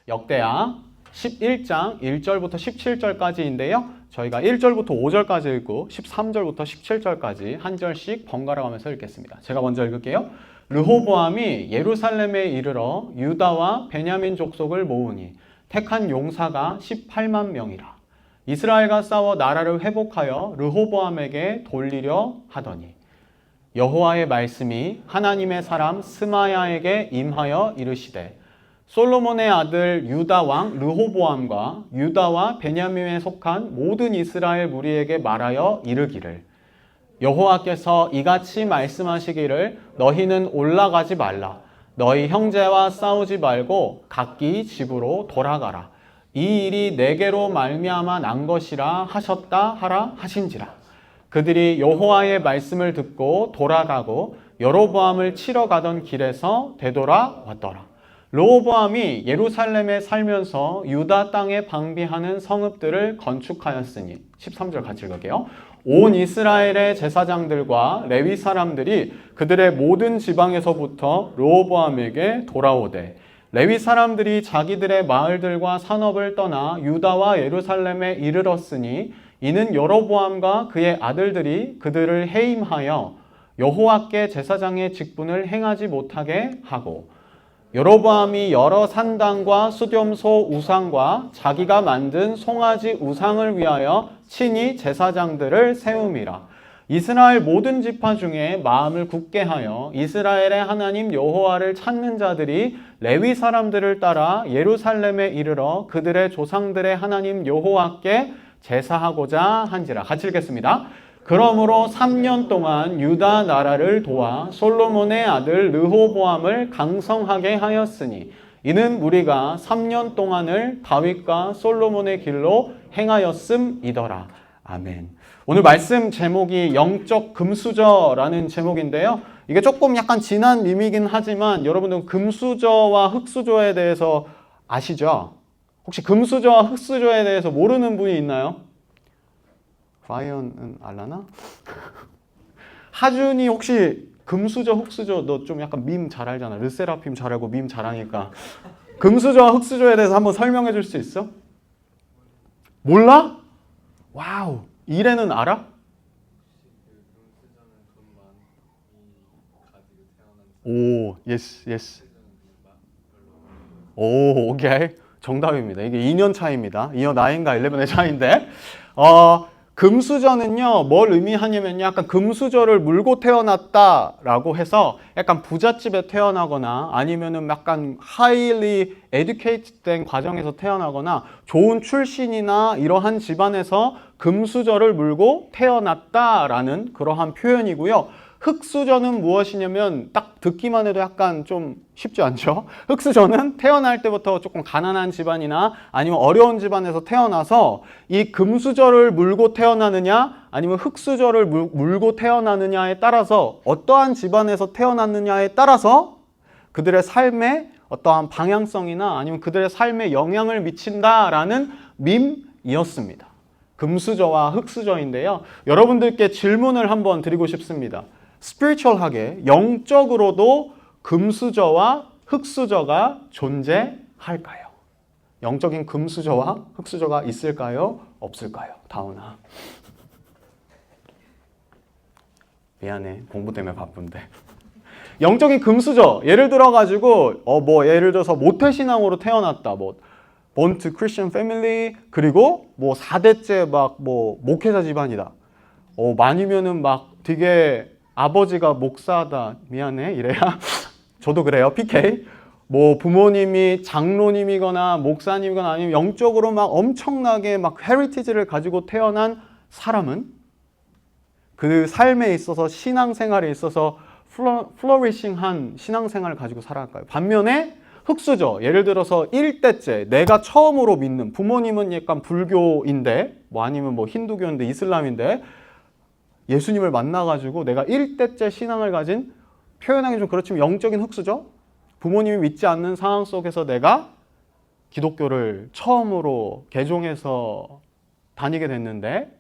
역대하 11장 1절부터 17절까지인데요. 저희가 1절부터 5절까지 읽고 13절부터 17절까지 한 절씩 번갈아 가면서 읽겠습니다. 제가 먼저 읽을게요. 르호보암이 예루살렘에 이르러 유다와 베냐민 족속을 모으니 택한 용사가 18만 명이라. 이스라엘과 싸워 나라를 회복하여 르호보암에게 돌리려 하더니 여호와의 말씀이 하나님의 사람 스마야에게 임하여 이르시되 솔로몬의 아들 유다 왕 르호보암과 유다와 베냐민에 속한 모든 이스라엘 무리에게 말하여 이르기를 여호와께서 이같이 말씀하시기를 너희는 올라가지 말라. 너희 형제와 싸우지 말고 각기 집으로 돌아가라. 이 일이 내게로 말미암아 난 것이라 하셨다 하라 하신지라. 그들이 여호와의 말씀을 듣고 돌아가고 여로보암을 치러 가던 길에서 되돌아왔더라. 르호보암이 예루살렘에 살면서 유다 땅에 방비하는 성읍들을 건축하였으니 13절 같이 읽을게요. 온 이스라엘의 제사장들과 레위 사람들이 그들의 모든 지방에서부터 르호보암에게 돌아오되 레위 사람들이 자기들의 마을들과 산업을 떠나 유다와 예루살렘에 이르렀으니 이는 여로보암과 그의 아들들이 그들을 해임하여 여호와께 제사장의 직분을 행하지 못하게 하고 여로보암이 여러 산당과 수렴소 우상과 자기가 만든 송아지 우상을 위하여 친히 제사장들을 세움이라. 이스라엘 모든 지파 중에 마음을 굳게 하여 이스라엘의 하나님 여호와를 찾는 자들이 레위 사람들을 따라 예루살렘에 이르러 그들의 조상들의 하나님 여호와께 제사하고자 한지라. 같이 읽겠습니다. 그러므로 3년 동안 유다 나라를 도와 솔로몬의 아들 르호보암을 강성하게 하였으니 이는 우리가 3년 동안을 다윗과 솔로몬의 길로 행하였음이더라. 아멘. 오늘 말씀 제목이 영적 금수저라는 제목인데요. 이게 조금 약간 진한 의미이긴 하지만 여러분들 금수저와 흙수저에 대해서 아시죠? 혹시 금수저와 흙수저에 대해서 모르는 분이 있나요? 라이언은 알라나? 하준이 혹시 금수저, 흙수저 너 좀 약간 밈 잘 알잖아. 르세라핌 잘 알고 밈 잘하니까. 금수저와 흙수저에 대해서 한번 설명해 줄 수 있어? 몰라? 와우. 이래는 알아? 오, 예스, 예스. 오, 오케이. 정답입니다. 이게 2년 차이입니다. 2년 9인가 11의 차이인데. 금수저는요, 뭘 의미하냐면요, 약간 금수저를 물고 태어났다라고 해서 약간 부잣집에 태어나거나 아니면은 약간 highly educated 된 과정에서 태어나거나 좋은 출신이나 이러한 집안에서 금수저를 물고 태어났다라는 그러한 표현이고요. 흙수저는 무엇이냐면 딱 듣기만 해도 약간 좀 쉽지 않죠? 흙수저는 태어날 때부터 조금 가난한 집안이나 아니면 어려운 집안에서 태어나서 이 금수저를 물고 태어나느냐 아니면 흙수저를 물고 태어나느냐에 따라서 어떠한 집안에서 태어났느냐에 따라서 그들의 삶에 어떠한 방향성이나 아니면 그들의 삶에 영향을 미친다라는 밈이었습니다. 금수저와 흙수저인데요. 여러분들께 질문을 한번 드리고 싶습니다. 스피리추얼하게 영적으로도 금수저와 흙수저가 존재할까요? 영적인 금수저와 흙수저가 있을까요? 없을까요? 다운아. 미안해. 공부 때문에 바쁜데. 영적인 금수저. 예를 들어 가지고 예를 들어서 모태신앙으로 태어났다. born to Christian family 그리고 4대째 목회자 집안이다. 아니면은 되게 아버지가 목사다. 미안해. 이래야. 저도 그래요. PK. 부모님이 장로님이거나 목사님이거나 아니면 영적으로 엄청나게 헤리티지를 가지고 태어난 사람은 그 삶에 있어서 신앙생활에 있어서 플러리싱한 신앙생활을 가지고 살아갈까요? 반면에 흙수저, 예를 들어서 1대째 내가 처음으로 믿는 부모님은 약간 불교인데 아니면 힌두교인데 이슬람인데 예수님을 만나가지고 내가 1대째 신앙을 가진 표현하기 좀 그렇지만 영적인 흙수저? 부모님이 믿지 않는 상황 속에서 내가 기독교를 처음으로 개종해서 다니게 됐는데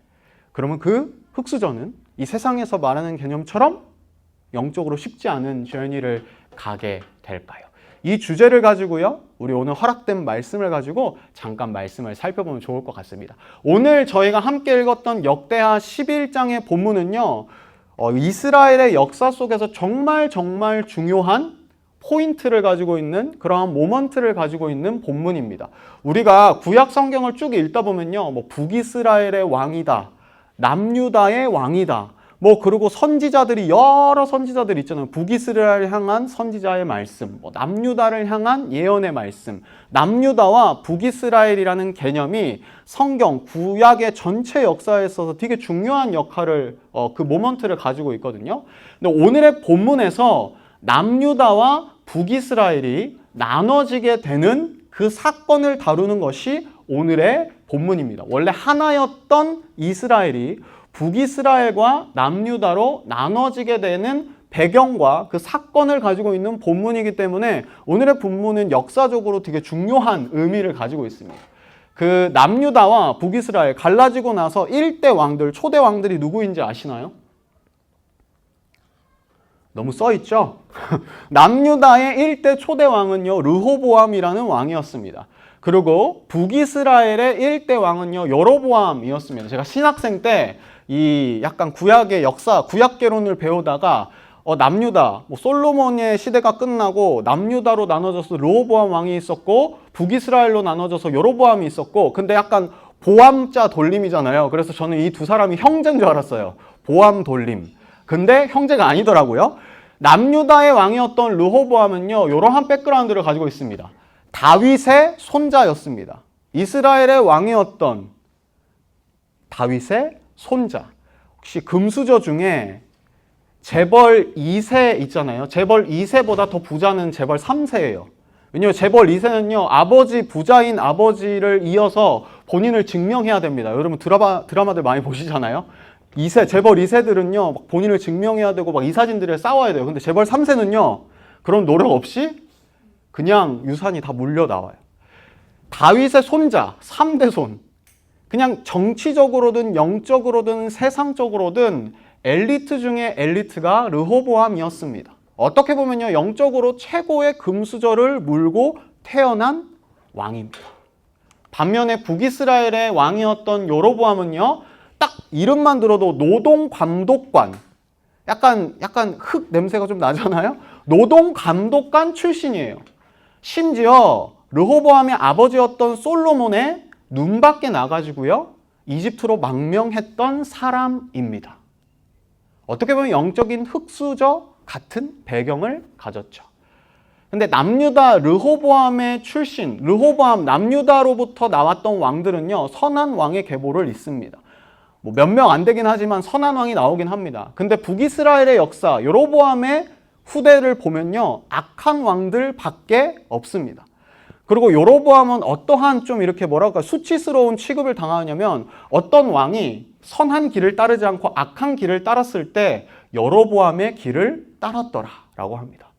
그러면 그 흙수저는 이 세상에서 말하는 개념처럼 영적으로 쉽지 않은 journey를 가게 될까요? 이 주제를 가지고요, 우리 오늘 허락된 말씀을 가지고 잠깐 말씀을 살펴보면 좋을 것 같습니다. 오늘 저희가 함께 읽었던 역대하 11장의 본문은요, 이스라엘의 역사 속에서 정말 중요한 포인트를 가지고 있는 그러한 모먼트를 가지고 있는 본문입니다. 우리가 구약 성경을 쭉 읽다 보면요, 뭐 북이스라엘의 왕이다, 남유다의 왕이다, 뭐 그리고 선지자들이 여러 선지자들 있잖아요. 북이스라엘을 향한 선지자의 말씀, 뭐 남유다를 향한 예언의 말씀. 남유다와 북이스라엘이라는 개념이 성경 구약의 전체 역사에 있어서 되게 중요한 역할을 그 모먼트를 가지고 있거든요. 근데 오늘의 본문에서 남유다와 북이스라엘이 나눠지게 되는 그 사건을 다루는 것이 오늘의 본문입니다. 원래 하나였던 이스라엘이 북이스라엘과 남유다로 나눠지게 되는 배경과 그 사건을 가지고 있는 본문이기 때문에 오늘의 본문은 역사적으로 되게 중요한 의미를 가지고 있습니다. 그 남유다와 북이스라엘 갈라지고 나서 1대 왕들, 초대 왕들이 누구인지 아시나요? 너무 써있죠? 남유다의 1대 초대 왕은요, 르호보암이라는 왕이었습니다. 그리고 북이스라엘의 1대 왕은요, 여로보암이었습니다. 제가 신학생 때 이 약간 구약의 역사, 구약개론을 배우다가 남유다, 뭐 솔로몬의 시대가 끝나고 남유다로 나눠져서 르호보암 왕이 있었고 북이스라엘로 나눠져서 여로보암이 있었고, 근데 약간 보암자 돌림이잖아요. 그래서 저는 이 두 사람이 형제인 줄 알았어요. 보암 돌림. 근데 형제가 아니더라고요. 남유다의 왕이었던 르호보암은요, 이러한 백그라운드를 가지고 있습니다. 다윗의 손자였습니다. 이스라엘의 왕이었던 다윗의 손자. 혹시 금수저 중에 재벌 2세 있잖아요. 재벌 2세보다 더 부자는 재벌 3세예요. 왜냐하면 재벌 2세는요, 아버지, 부자인 아버지를 이어서 본인을 증명해야 됩니다. 여러분 드라마들 많이 보시잖아요. 2세, 재벌 2세들은요, 막 본인을 증명해야 되고 막 이사진들에 싸워야 돼요. 근데 재벌 3세는요, 그런 노력 없이 그냥 유산이 다 물려 나와요. 다윗의 손자, 3대 손. 그냥 정치적으로든 영적으로든 세상적으로든 엘리트 중에 엘리트가 르호보암이었습니다. 어떻게 보면요, 영적으로 최고의 금수저를 물고 태어난 왕입니다. 반면에 북이스라엘의 왕이었던 여로보암은요, 딱 이름만 들어도 노동감독관, 약간 흙 냄새가 좀 나잖아요. 노동감독관 출신이에요. 심지어 르호보암의 아버지였던 솔로몬의 눈밖에 나가지고요, 이집트로 망명했던 사람입니다. 어떻게 보면 영적인 흙수저 같은 배경을 가졌죠. 근데 남유다 르호보암의 출신, 르호보암 남유다로부터 나왔던 왕들은요, 선한 왕의 계보를 잇습니다. 뭐 몇 명 안 되긴 하지만 선한 왕이 나오긴 합니다. 근데 북이스라엘의 역사, 여로보암의 후대를 보면요, 악한 왕들밖에 없습니다. 그리고 여로보암은 어떠한 좀 이렇게 뭐랄까 수치스러운 취급을 당하냐면, 어떤 왕이 선한 길을 따르지 않고 악한 길을 따랐을 때 여로보암의 길을 따랐더라라고 합니다.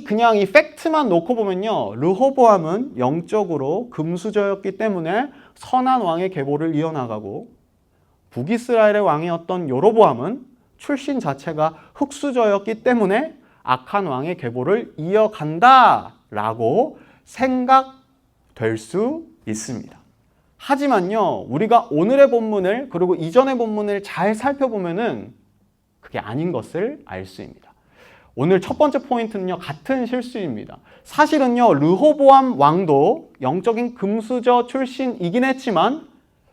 그냥 이 팩트만 놓고 보면요, 르호보암은 영적으로 금수저였기 때문에 선한 왕의 계보를 이어나가고, 북이스라엘의 왕이었던 여로보암은 출신 자체가 흙수저였기 때문에 악한 왕의 계보를 이어간다라고 생각될 수 있습니다. 하지만요, 우리가 오늘의 본문을 그리고 이전의 본문을 잘 살펴보면은 그게 아닌 것을 알 수 있습니다. 오늘 첫 번째 포인트는요, 같은 실수입니다. 사실은요, 르호보암 왕도 영적인 금수저 출신이긴 했지만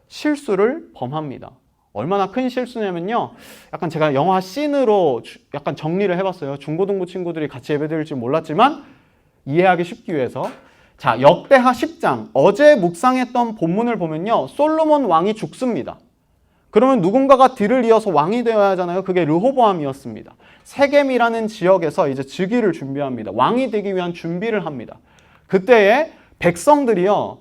실수를 범합니다. 얼마나 큰 실수냐면요, 약간 제가 영화 씬으로 약간 정리를 해봤어요. 중고등부 친구들이 같이 예배드릴 줄 몰랐지만 이해하기 쉽기 위해서. 자, 역대하 10장, 어제 묵상했던 본문을 보면요, 솔로몬 왕이 죽습니다. 그러면 누군가가 뒤를 이어서 왕이 되어야 하잖아요. 그게 르호보암이었습니다. 세겜이라는 지역에서 이제 즉위를 준비합니다. 왕이 되기 위한 준비를 합니다. 그때에 백성들이요,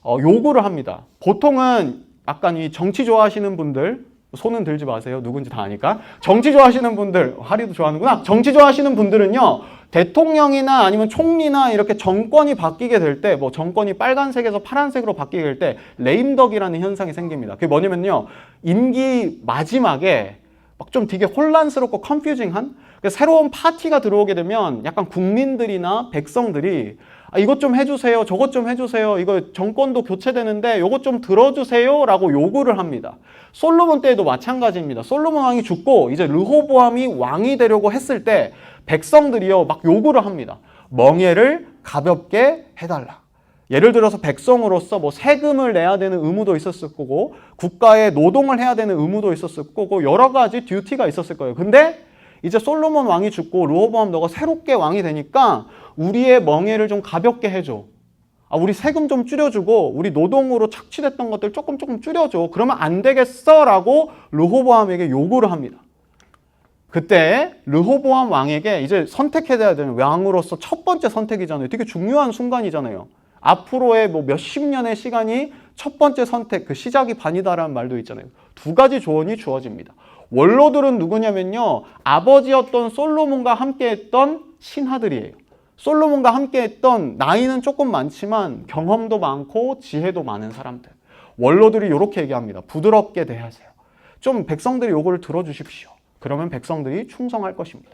요구를 합니다. 보통은 약간 이 정치 좋아하시는 분들, 손은 들지 마세요. 누군지 다 아니까. 정치 좋아하시는 분들, 하리도 좋아하는구나. 정치 좋아하시는 분들은요, 대통령이나 아니면 총리나 이렇게 정권이 바뀌게 될 때, 뭐 정권이 빨간색에서 파란색으로 바뀌게 될 때 레임덕이라는 현상이 생깁니다. 그게 뭐냐면요, 임기 마지막에 막 좀 되게 혼란스럽고 컨퓨징한, 새로운 파티가 들어오게 되면 약간 국민들이나 백성들이 이것 좀 해주세요, 저것 좀 해주세요, 이거 정권도 교체되는데 이것 좀 들어주세요 라고 요구를 합니다. 솔로몬 때에도 마찬가지입니다. 솔로몬 왕이 죽고 이제 르호보암이 왕이 되려고 했을 때 백성들이요 막 요구를 합니다. 멍에를 가볍게 해달라. 예를 들어서 백성으로서 뭐 세금을 내야 되는 의무도 있었을 거고 국가에 노동을 해야 되는 의무도 있었을 거고 여러 가지 듀티가 있었을 거예요. 근데 이제 솔로몬 왕이 죽고 르호보암 너가 새롭게 왕이 되니까 우리의 멍에를 좀 가볍게 해줘. 우리 세금 좀 줄여주고 우리 노동으로 착취됐던 것들 조금 줄여줘. 그러면 안 되겠어? 라고 르호보암에게 요구를 합니다. 그때 르호보암 왕에게 이제 선택해야 되는 왕으로서 첫 번째 선택이잖아요. 되게 중요한 순간이잖아요. 앞으로의 뭐 몇십 년의 시간이 첫 번째 선택, 그 시작이 반이다라는 말도 있잖아요. 두 가지 조언이 주어집니다. 원로들은 누구냐면요. 아버지였던 솔로몬과 함께했던 신하들이에요. 솔로몬과 함께했던 나이는 조금 많지만 경험도 많고 지혜도 많은 사람들. 원로들이 이렇게 얘기합니다. 부드럽게 대하세요. 좀 백성들이 요구를 들어주십시오. 그러면 백성들이 충성할 것입니다.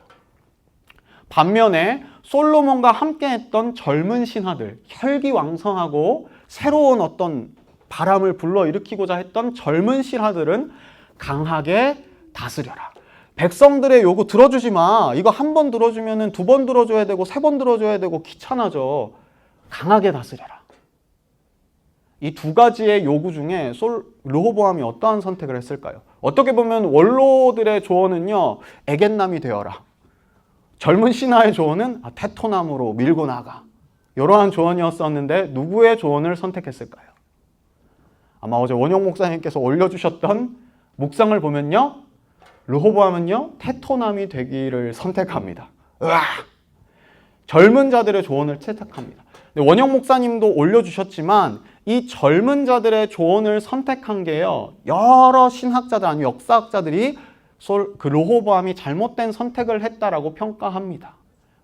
반면에 솔로몬과 함께했던 젊은 신하들, 혈기왕성하고 새로운 어떤 바람을 불러일으키고자 했던 젊은 신하들은 강하게 다스려라. 백성들의 요구 들어주지 마. 이거 한 번 들어주면 두 번 들어줘야 되고 세 번 들어줘야 되고 귀찮아져. 강하게 다스려라. 이 두 가지의 요구 중에 르호보암이 어떠한 선택을 했을까요? 어떻게 보면 원로들의 조언은요. 애견남이 되어라. 젊은 신하의 조언은 테토남으로 밀고 나가. 이러한 조언이었었는데 누구의 조언을 선택했을까요? 아마 어제 원영 목사님께서 올려주셨던 묵상을 보면요. 르호보암은요. 테토남이 되기를 선택합니다. 으악! 젊은 자들의 조언을 채택합니다. 원영 목사님도 올려주셨지만 이 젊은 자들의 조언을 선택한 게요. 여러 신학자들 아니면 역사학자들이 그 르호보암이 잘못된 선택을 했다라고 평가합니다.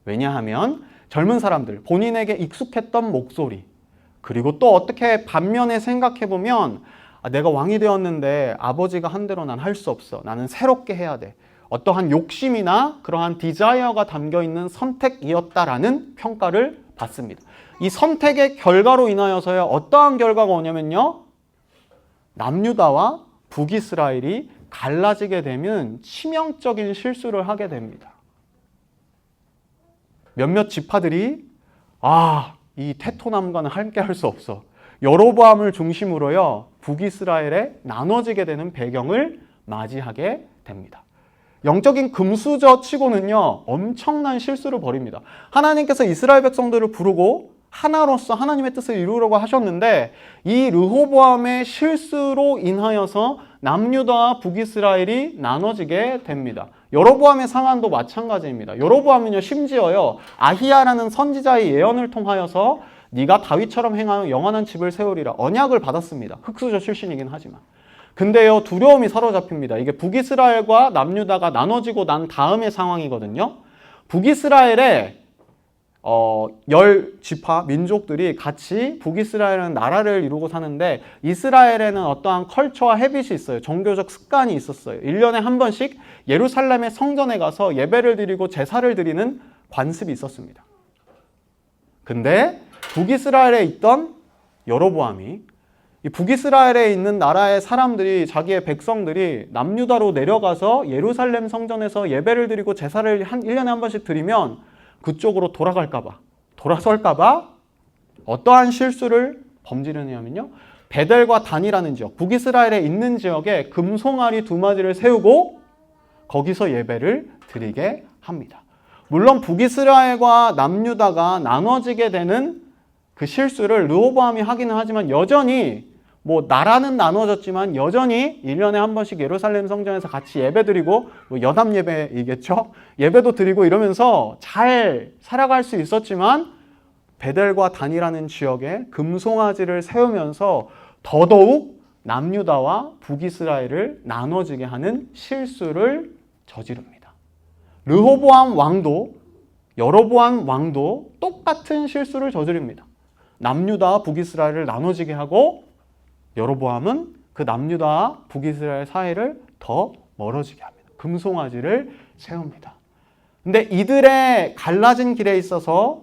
왜냐하면 젊은 사람들, 본인에게 익숙했던 목소리, 그리고 또 어떻게 반면에 생각해보면 내가 왕이 되었는데 아버지가 한 대로 난 할 수 없어. 나는 새롭게 해야 돼. 어떠한 욕심이나 그러한 디자이어가 담겨있는 선택이었다라는 평가를 받습니다. 이 선택의 결과로 인하여서요. 어떠한 결과가 오냐면요. 남유다와 북이스라엘이 갈라지게 되면 치명적인 실수를 하게 됩니다. 몇몇 지파들이 이 테토남과는 함께 할 수 없어. 여로보암을 중심으로요. 북이스라엘에 나눠지게 되는 배경을 맞이하게 됩니다. 영적인 금수저 치고는요. 엄청난 실수를 벌입니다. 하나님께서 이스라엘 백성들을 부르고 하나로서 하나님의 뜻을 이루려고 하셨는데 이 르호보암의 실수로 인하여서 남유다와 북이스라엘이 나눠지게 됩니다. 여로보암의 상황도 마찬가지입니다. 여로보암은요 심지어요 아히야라는 선지자의 예언을 통하여서 네가 다윗처럼 행하여 영원한 집을 세우리라 언약을 받았습니다. 흑수저 출신이긴 하지만. 근데요 두려움이 사로잡힙니다. 이게 북이스라엘과 남유다가 나눠지고 난 다음의 상황이거든요. 북이스라엘에 10지파 민족들이 같이 북이스라엘은 나라를 이루고 사는데 이스라엘에는 어떠한 컬처와 헤빗이 있어요. 종교적 습관이 있었어요. 1년에 한 번씩 예루살렘의 성전에 가서 예배를 드리고 제사를 드리는 관습이 있었습니다. 근데 북이스라엘에 있던 여로보암이 이 북이스라엘에 있는 나라의 사람들이 자기의 백성들이 남유다로 내려가서 예루살렘 성전에서 예배를 드리고 제사를 1년에 한 번씩 드리면 그쪽으로 돌아설까봐 어떠한 실수를 범지르냐면요. 베델과 단이라는 지역, 북이스라엘에 있는 지역에 금송아리 2마리를 세우고 거기서 예배를 드리게 합니다. 물론 북이스라엘과 남유다가 나눠지게 되는 그 실수를 르호보암이 하기는 하지만 여전히 나라는 나눠졌지만 여전히 1년에 한 번씩 예루살렘 성전에서 같이 예배드리고 연합 예배이겠죠? 예배도 드리고 이러면서 잘 살아갈 수 있었지만 베델과 단이라는 지역에 금송아지를 세우면서 더더욱 남유다와 북이스라엘을 나눠지게 하는 실수를 저지릅니다. 르호보암 왕도 여로보암 왕도 똑같은 실수를 저지릅니다. 남유다와 북이스라엘을 나눠지게 하고 여로보암은 그 남유다와 북이스라엘 사이를 더 멀어지게 합니다. 금송아지를 세웁니다. 근데 이들의 갈라진 길에 있어서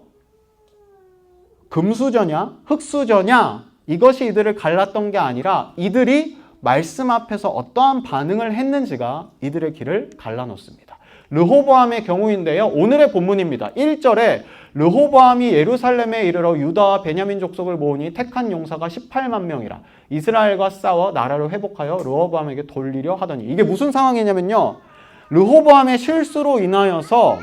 금수저냐 흙수저냐 이것이 이들을 갈랐던 게 아니라 이들이 말씀 앞에서 어떠한 반응을 했는지가 이들의 길을 갈라놓습니다. 르호보암의 경우인데요. 오늘의 본문입니다. 1절에 르호보암이 예루살렘에 이르러 유다와 베냐민 족속을 모으니 택한 용사가 18만 명이라 이스라엘과 싸워 나라를 회복하여 르호보암에게 돌리려 하더니, 이게 무슨 상황이냐면요. 르호보암의 실수로 인하여서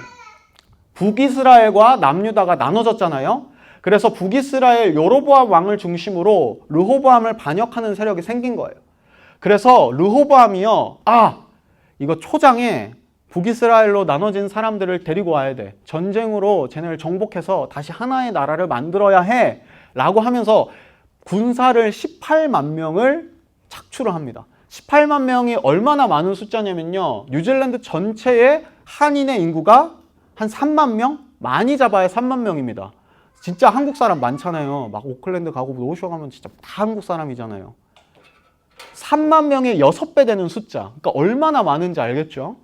북이스라엘과 남유다가 나눠졌잖아요. 그래서 북이스라엘 여로보암 왕을 중심으로 르호보암을 반역하는 세력이 생긴 거예요. 그래서 르호보암이요, 이거 초장에 북이스라엘로 나눠진 사람들을 데리고 와야 돼. 전쟁으로 쟤네를 정복해서 다시 하나의 나라를 만들어야 해. 라고 하면서 군사를 18만 명을 착출을 합니다. 18만 명이 얼마나 많은 숫자냐면요. 뉴질랜드 전체의 한인의 인구가 한 3만 명? 많이 잡아야 3만 명입니다. 진짜 한국 사람 많잖아요. 막 오클랜드 가고 노쇼 가면 진짜 다 한국 사람이잖아요. 3만 명의 6배 되는 숫자. 그러니까 얼마나 많은지 알겠죠?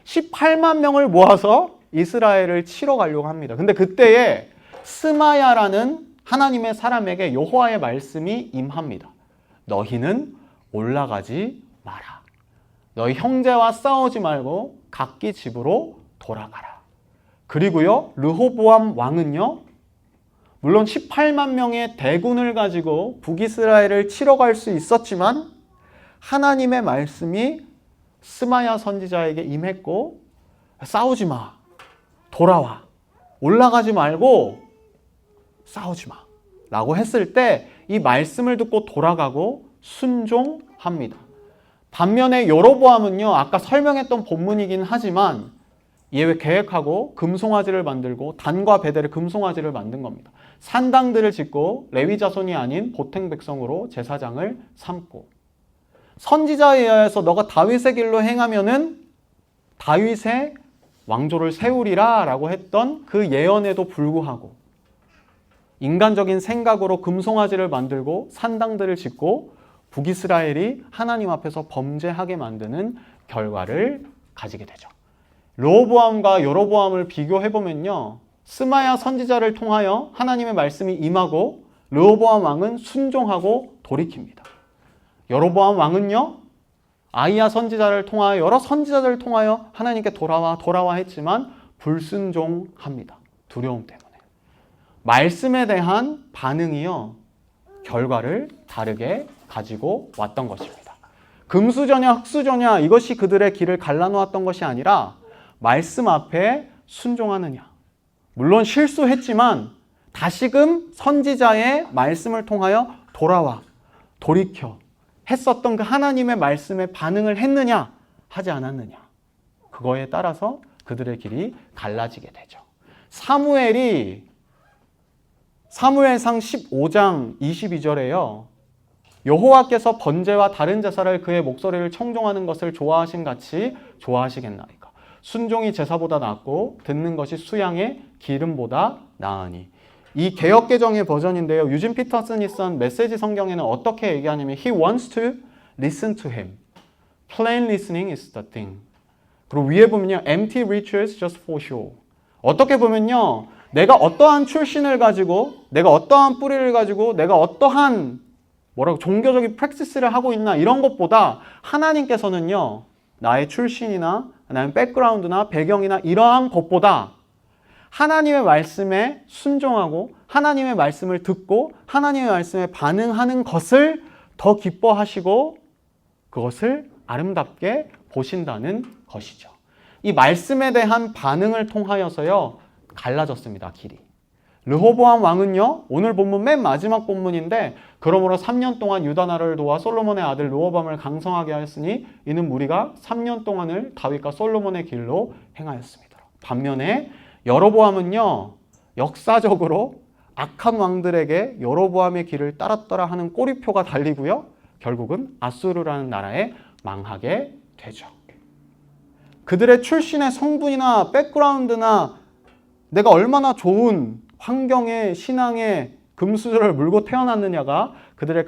18만 명을 모아서 이스라엘을 치러 가려고 합니다. 근데 그때에 스마야라는 하나님의 사람에게 여호와의 말씀이 임합니다. 너희는 올라가지 마라. 너희 형제와 싸우지 말고 각기 집으로 돌아가라. 그리고요, 르호보암 왕은요, 물론 18만 명의 대군을 가지고 북이스라엘을 치러 갈 수 있었지만 하나님의 말씀이 스마야 선지자에게 임했고, 싸우지 마. 돌아와. 올라가지 말고 싸우지 마. 라고 했을 때 이 말씀을 듣고 돌아가고 순종합니다. 반면에 여로보암은요, 아까 설명했던 본문이긴 하지만 이에 계획하고 금송아지를 만들고 단과 베델의 금송아지를 만든 겁니다. 산당들을 짓고 레위 자손이 아닌 보통 백성으로 제사장을 삼고, 선지자에 의해서 너가 다윗의 길로 행하면은 다윗의 왕조를 세우리라 라고 했던 그 예언에도 불구하고 인간적인 생각으로 금송아지를 만들고 산당들을 짓고 북이스라엘이 하나님 앞에서 범죄하게 만드는 결과를 가지게 되죠. 르호보암과 여로보암을 비교해보면요, 스마야 선지자를 통하여 하나님의 말씀이 임하고 르호보암 왕은 순종하고 돌이킵니다. 여로보암 왕은요, 아히야 선지자를 통하여 여러 선지자들을 통하여 하나님께 돌아와 했지만 불순종합니다. 두려움 때문에. 말씀에 대한 반응이요, 결과를 다르게 가지고 왔던 것입니다. 금수저냐 흙수저냐 이것이 그들의 길을 갈라놓았던 것이 아니라 말씀 앞에 순종하느냐. 물론 실수했지만 다시금 선지자의 말씀을 통하여 돌아와 돌이켜 했었던 그 하나님의 말씀에 반응을 했느냐 하지 않았느냐, 그거에 따라서 그들의 길이 갈라지게 되죠. 사무엘상 15장 22절에요. 여호와께서 번제와 다른 제사를 그의 목소리를 청종하는 것을 좋아하신 같이 좋아하시겠나이까. 순종이 제사보다 낫고 듣는 것이 수양의 기름보다 나으니. 이 개역개정의 버전인데요. 유진 피터슨이 쓴 메시지 성경에는 어떻게 얘기하냐면 He wants to listen to him. Plain listening is the thing. 그리고 위에 보면요. Empty rituals just for show. 어떻게 보면요. 내가 어떠한 출신을 가지고, 내가 어떠한 뿌리를 가지고, 내가 어떠한 종교적인 프랙티스를 하고 있나 이런 것보다 하나님께서는요, 나의 출신이나 나의 백그라운드나 배경이나 이러한 것보다 하나님의 말씀에 순종하고 하나님의 말씀을 듣고 하나님의 말씀에 반응하는 것을 더 기뻐하시고 그것을 아름답게 보신다는 것이죠. 이 말씀에 대한 반응을 통하여서요, 갈라졌습니다, 길이. 르호보암 왕은요, 오늘 본문 맨 마지막 본문인데, 그러므로 3년 동안 유다 나라를 도와 솔로몬의 아들 르호보암을 강성하게 하였으니 이는 무리가 3년 동안을 다윗과 솔로몬의 길로 행하였습니다. 반면에 여로보암은요, 역사적으로 악한 왕들에게 여로보암의 길을 따랐더라 하는 꼬리표가 달리고요, 결국은 아수르라는 나라에 망하게 되죠. 그들의 출신의 성분이나 백그라운드나 내가 얼마나 좋은 환경에 신앙에 금수저를 물고 태어났느냐가 그들의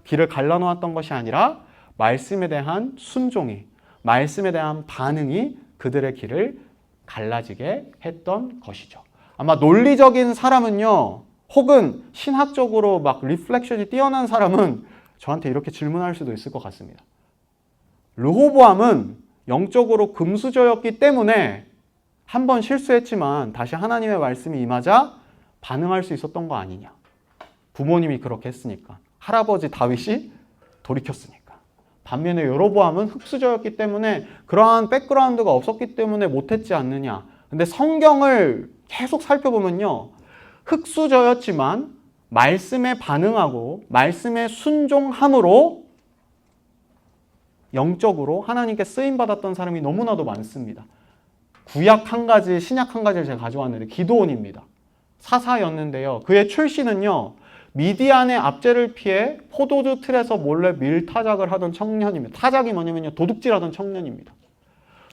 길을 갈라놓았던 것이 아니라 말씀에 대한 순종이, 말씀에 대한 반응이 그들의 길을 갈라지게 했던 것이죠. 아마 논리적인 사람은요, 혹은 신학적으로 막 리플렉션이 뛰어난 사람은 저한테 이렇게 질문할 수도 있을 것 같습니다. 르호보암은 영적으로 금수저였기 때문에 한 번 실수했지만 다시 하나님의 말씀이 임하자 반응할 수 있었던 거 아니냐. 부모님이 그렇게 했으니까. 할아버지 다윗이 돌이켰으니까. 반면에 여로보암은 흙수저였기 때문에 그러한 백그라운드가 없었기 때문에 못했지 않느냐. 근데 성경을 계속 살펴보면요, 흙수저였지만 말씀에 반응하고 말씀에 순종함으로 영적으로 하나님께 쓰임받았던 사람이 너무나도 많습니다. 구약 한 가지, 신약 한 가지를 제가 가져왔는데 기드온입니다. 사사였는데요. 그의 출신은요, 미디안의 압제를 피해 포도주 틀에서 몰래 밀타작을 하던 청년입니다. 타작이 뭐냐면요, 도둑질하던 청년입니다.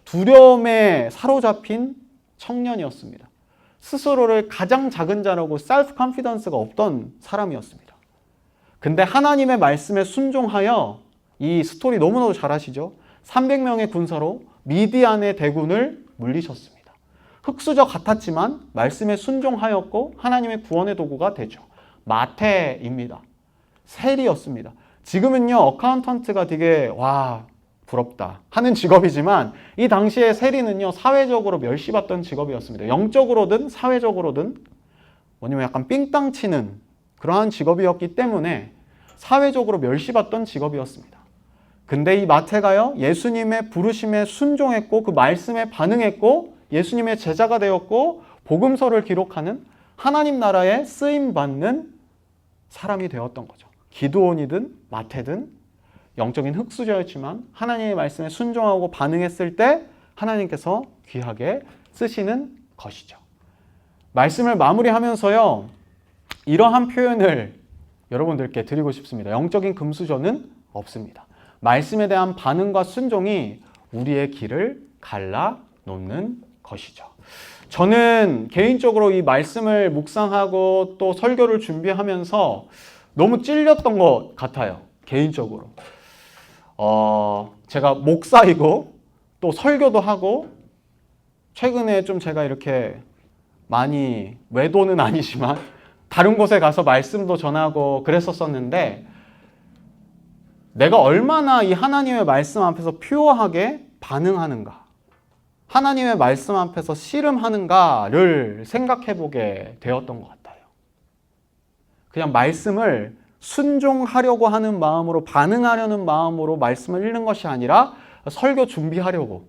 두려움에 사로잡힌 청년이었습니다. 스스로를 가장 작은 자라고 셀프 컨피던스가 없던 사람이었습니다. 근데 하나님의 말씀에 순종하여, 이 스토리 너무나도 잘 아시죠? 300명의 군사로 미디안의 대군을 물리쳤습니다. 흙수저 같았지만 말씀에 순종하였고 하나님의 구원의 도구가 되죠. 마태입니다. 세리였습니다. 지금은요, 어카운턴트가 되게 와 부럽다 하는 직업이지만 이 당시에 세리는요, 사회적으로 멸시받던 직업이었습니다. 영적으로든 사회적으로든 뭐냐면 약간 삥땅 치는 그러한 직업이었기 때문에 사회적으로 멸시받던 직업이었습니다. 근데 이 마태가요, 예수님의 부르심에 순종했고 그 말씀에 반응했고 예수님의 제자가 되었고 복음서를 기록하는 하나님 나라에 쓰임받는 사람이 되었던 거죠. 기드온이든 마태든 영적인 흙수저였지만 하나님의 말씀에 순종하고 반응했을 때 하나님께서 귀하게 쓰시는 것이죠. 말씀을 마무리하면서요, 이러한 표현을 여러분들께 드리고 싶습니다. 영적인 금수저는 없습니다. 말씀에 대한 반응과 순종이 우리의 길을 갈라놓는 것이죠. 저는 개인적으로 이 말씀을 묵상하고 또 설교를 준비하면서 너무 찔렸던 것 같아요. 개인적으로. 제가 목사이고 또 설교도 하고 최근에 좀 제가 이렇게 많이 외도는 아니지만 다른 곳에 가서 말씀도 전하고 그랬었는데 내가 얼마나 이 하나님의 말씀 앞에서 퓨어하게 반응하는가, 하나님의 말씀 앞에서 씨름하는가를 생각해보게 되었던 것 같아요. 그냥 말씀을 순종하려고 하는 마음으로, 반응하려는 마음으로 말씀을 읽는 것이 아니라 설교 준비하려고,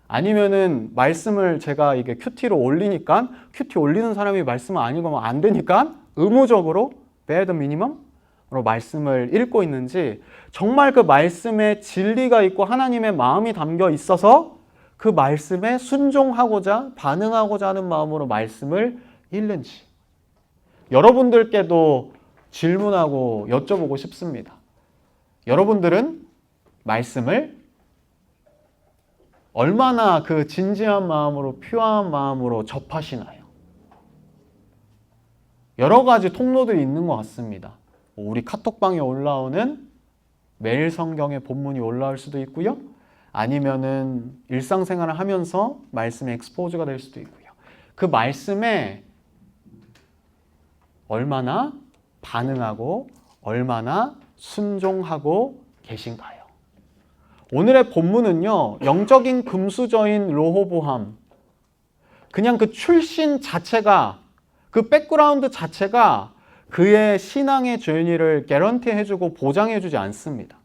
아니면은 말씀을 제가 이게 큐티로 올리니까 큐티 올리는 사람이 말씀을 안 읽으면 안 되니까 의무적으로 bare minimum으로 말씀을 읽고 있는지, 정말 그 말씀에 진리가 있고 하나님의 마음이 담겨 있어서 그 말씀에 순종하고자 반응하고자 하는 마음으로 말씀을 읽는지 여러분들께도 질문하고 여쭤보고 싶습니다. 여러분들은 말씀을 얼마나 그 진지한 마음으로, 퓨어한 마음으로 접하시나요? 여러 가지 통로들이 있는 것 같습니다. 우리 카톡방에 올라오는 매일 성경의 본문이 올라올 수도 있고요. 아니면은 일상생활을 하면서 말씀의 엑스포즈가 될 수도 있고요. 그 말씀에 얼마나 반응하고 얼마나 순종하고 계신가요? 오늘의 본문은요, 영적인 금수저인 르호보암, 그냥 그 출신 자체가, 그 백그라운드 자체가 그의 신앙의 journey를 개런티해주고 보장해주지 않습니다.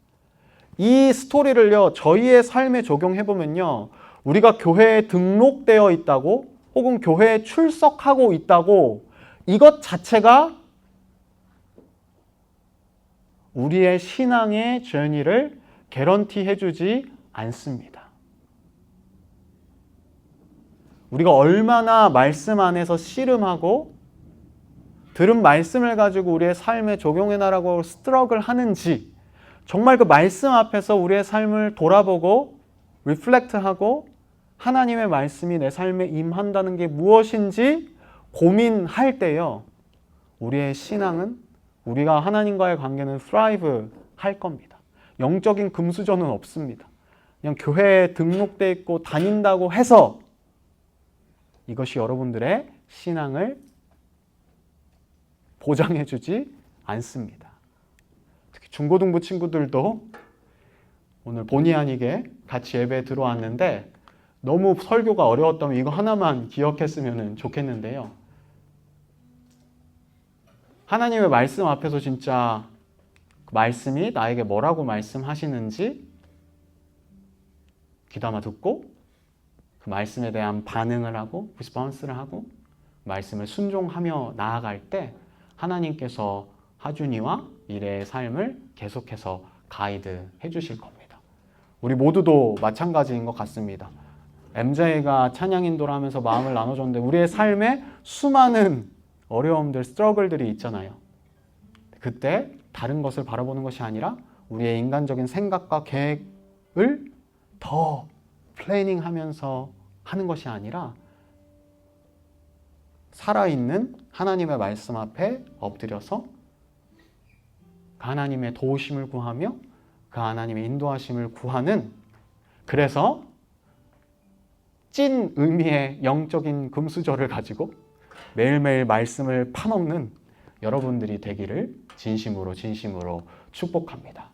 이 스토리를요, 저희의 삶에 적용해보면요, 우리가 교회에 등록되어 있다고 혹은 교회에 출석하고 있다고 이것 자체가 우리의 신앙의 journey를 개런티해주지 않습니다. 우리가 얼마나 말씀 안에서 씨름하고 들은 말씀을 가지고 우리의 삶에 적용해나라고 스트러글 하는지, 정말 그 말씀 앞에서 우리의 삶을 돌아보고 리플렉트하고 하나님의 말씀이 내 삶에 임한다는 게 무엇인지 고민할 때요, 우리의 신앙은, 우리가 하나님과의 관계는 thrive 할 겁니다. 영적인 금수저는 없습니다. 그냥 교회에 등록돼 있고 다닌다고 해서 이것이 여러분들의 신앙을 보장해주지 않습니다. 특히 중고등부 친구들도 오늘 본의 아니게 같이 예배에 들어왔는데 너무 설교가 어려웠다면 이거 하나만 기억했으면 좋겠는데요. 하나님의 말씀 앞에서 진짜 그 말씀이 나에게 뭐라고 말씀하시는지 귀담아 듣고 그 말씀에 대한 반응을 하고 리스폰스를 하고 말씀을 순종하며 나아갈 때 하나님께서 하준이와 미래의 삶을 계속해서 가이드 해주실 겁니다. 우리 모두도 마찬가지인 것 같습니다. MJ가 찬양 인도를 하면서 마음을 나눠줬는데 우리의 삶에 수많은 어려움들, 스트러글들이 있잖아요. 그때 다른 것을 바라보는 것이 아니라 우리의 인간적인 생각과 계획을 더 플래닝하면서 하는 것이 아니라 살아있는 하나님의 말씀 앞에 엎드려서 그 하나님의 도우심을 구하며 그 하나님의 인도하심을 구하는, 그래서 찐 의미의 영적인 금수저를 가지고 매일매일 말씀을 파먹는 여러분들이 되기를 진심으로 축복합니다.